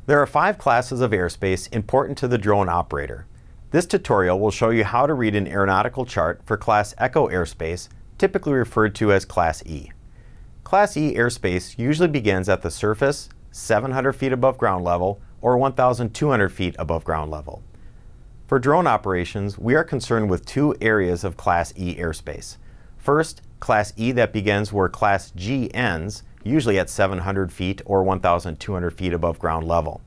There are 5 classes of airspace important to the drone operator. This tutorial will show you how to read an aeronautical chart for Class Echo airspace, typically referred to as Class E. Class E airspace usually begins at the surface, 700 feet above ground level, or 1,200 feet above ground level. For drone operations, we are concerned with 2 areas of Class E airspace. First, Class E that begins where Class G ends, usually at 700 feet or 1,200 feet above ground level.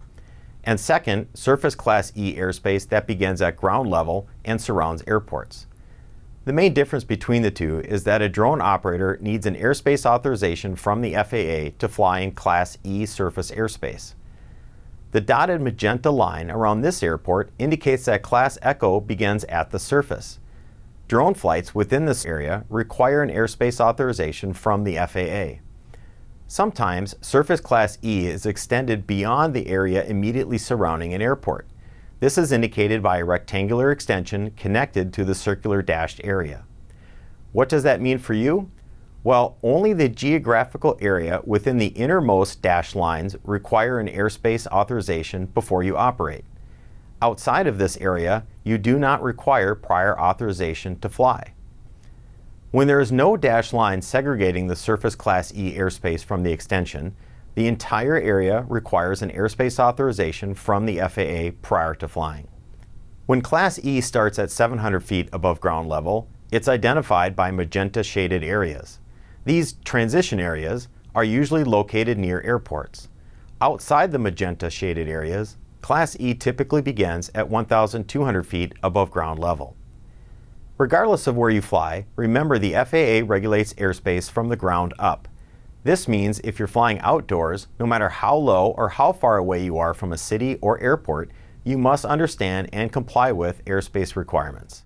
And second, surface Class E airspace that begins at ground level and surrounds airports. The main difference between the two is that a drone operator needs an airspace authorization from the FAA to fly in Class E surface airspace. The dotted magenta line around this airport indicates that Class Echo begins at the surface. Drone flights within this area require an airspace authorization from the FAA. Sometimes, surface Class E is extended beyond the area immediately surrounding an airport. This is indicated by a rectangular extension connected to the circular dashed area. What does that mean for you? Well, only the geographical area within the innermost dashed lines require an airspace authorization before you operate. Outside of this area, you do not require prior authorization to fly. When there is no dashed line segregating the surface Class E airspace from the extension, the entire area requires an airspace authorization from the FAA prior to flying. When Class E starts at 700 feet above ground level, it's identified by magenta shaded areas. These transition areas are usually located near airports. Outside the magenta shaded areas, Class E typically begins at 1,200 feet above ground level. Regardless of where you fly, remember the FAA regulates airspace from the ground up. This means if you're flying outdoors, no matter how low or how far away you are from a city or airport, you must understand and comply with airspace requirements.